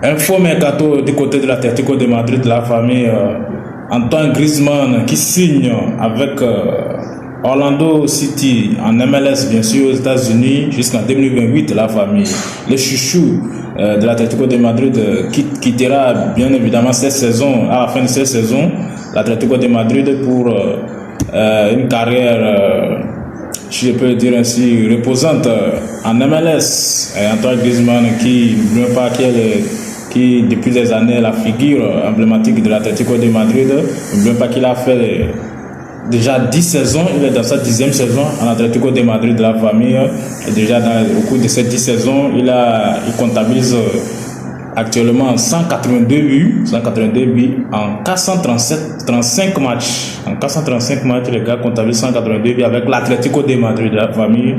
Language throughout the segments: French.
Info mercato du côté de l'Atlético de Madrid, la famille Antoine Griezmann qui signe avec Orlando City en MLS, bien sûr, aux États-Unis jusqu'en 2028. La famille, le chouchou de l'Atlético de Madrid quittera bien évidemment cette saison, à la fin de cette saison, l'Atlético de Madrid pour une carrière, si je peux le dire ainsi, reposante en MLS. Et Antoine Griezmann qui n'oublie pas qui depuis des années est la figure emblématique de l'Atlético de Madrid. N'oublions pas qu'il a fait déjà 10 saisons, il est dans sa 10e saison en Atlético de Madrid de la famille. Et déjà au cours de ces 10 saisons, il comptabilise actuellement 182 buts en 435 matchs. En 435 matchs, les gars comptabilisent 182 buts avec l'Atlético de Madrid de la famille.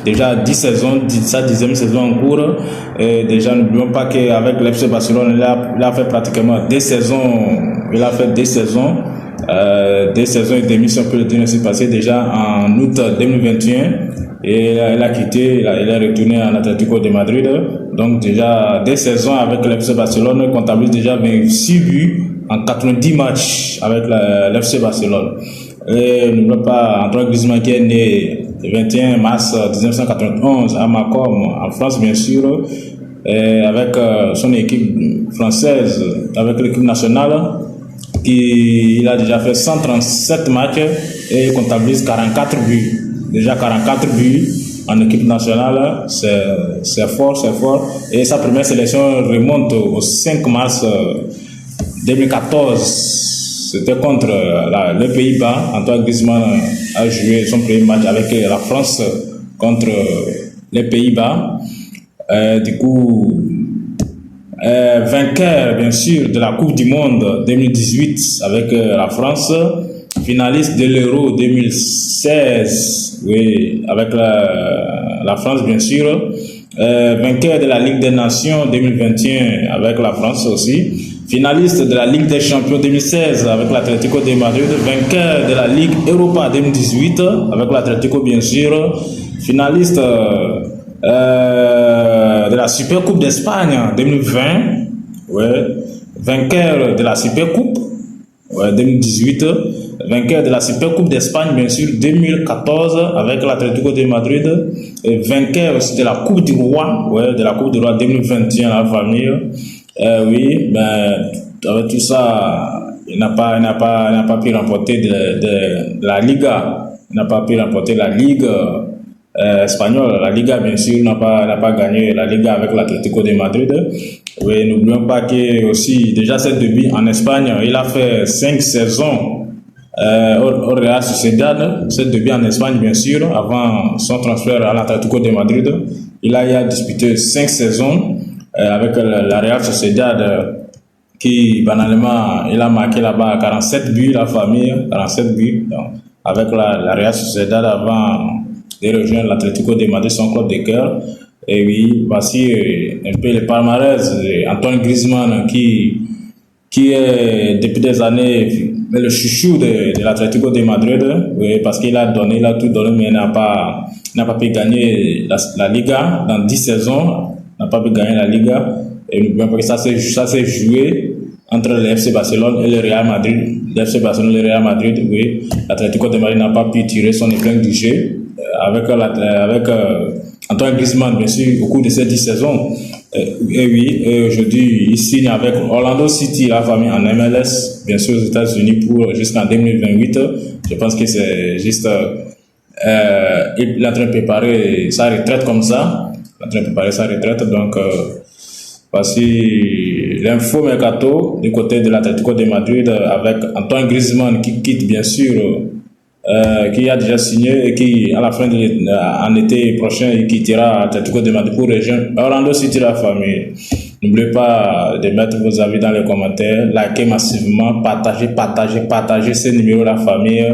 Déjà 10 saisons, sa 10e saison en cours. Et déjà, n'oublions pas qu'avec l'FC Barcelone, il a fait pratiquement des saisons. Il a fait des saisons et demi, si on peut le dire ainsi, passé déjà en août 2021. Et il a quitté, il est retourné à l'Atlético de Madrid. Donc déjà des saisons avec l'FC Barcelone, il comptabilise déjà 26 buts en 90 matchs avec l'FC Barcelone. Et n'oublions pas Antoine Griezmann qui est né le 21 mars 1991 à Macom, en France bien sûr, et avec son équipe française, avec l'équipe nationale. Il a déjà fait 137 matchs et il comptabilise 44 buts. Déjà 44 buts en équipe nationale, c'est fort. Et sa première sélection remonte au 5 mars 2014. C'était contre les Pays-Bas. Antoine Griezmann a joué son premier match avec la France contre les Pays-Bas. Du coup, vainqueur bien sûr de la Coupe du Monde 2018 avec la France, finaliste de l'Euro 2016, oui, avec la France bien sûr, vainqueur de la Ligue des Nations 2021 avec la France aussi, finaliste de la Ligue des Champions 2016 avec l'Atlético de Madrid, vainqueur de la Ligue Europa 2018 avec l'Atlético bien sûr, finaliste de la Super Coupe d'Espagne 2020, ouais, vainqueur de la Super Coupe 2018, vainqueur de la Super Coupe d'Espagne bien sûr 2014 avec l'Atlético de Madrid, et vainqueur aussi de la Coupe du Roi, de la Coupe du Roi 2021 la famille. Oui, ben avec tout ça, il n'a pas pu remporter de la Liga, il n'a pas pu remporter la Ligue espagnol, la Liga bien sûr n'a pas gagné la Liga avec l'Atlético de Madrid. Oui, n'oublions pas que aussi déjà ses débuts en Espagne, il a fait 5 saisons au Real Sociedad, ses débuts en Espagne bien sûr, avant son transfert à l'Atlético de Madrid. Il a disputé 5 saisons avec la Real Sociedad qui banalement il a marqué là-bas 47 buts la famille, 47 buts donc, avec la Real Sociedad avant de rejoindre l'Atlético de Madrid, son club de cœur. Et oui, voici un peu le palmarès d'Antoine Griezmann qui est depuis des années le chouchou de l'Atlético de Madrid, oui, parce qu'il a tout donné, mais il n'a pas pu gagner la Liga dans 10 saisons, n'a pas pu gagner la Liga. Et nous pouvons que ça s'est joué entre le FC Barcelone et le Real Madrid. L'FC Barcelone et le Real Madrid, oui, l'Atlético de Madrid n'a pas pu tirer son épingle du jeu avec Antoine Griezmann, bien sûr, au cours de ces 10 saisons. Et oui, aujourd'hui, il signe avec Orlando City, la famille en MLS, bien sûr aux États-Unis pour jusqu'en 2028. Je pense que c'est juste, il est en train de préparer sa retraite comme ça. Donc, voici l'info mercato du côté de l'Atlético de Madrid avec Antoine Griezmann qui quitte bien sûr, qui a déjà signé et qui à la fin en été prochain il quittera l'Atlético de Madrid pour rejoindre Orlando City la famille. N'oubliez pas de mettre vos avis dans les commentaires, likez massivement, partagez ce numéro la famille.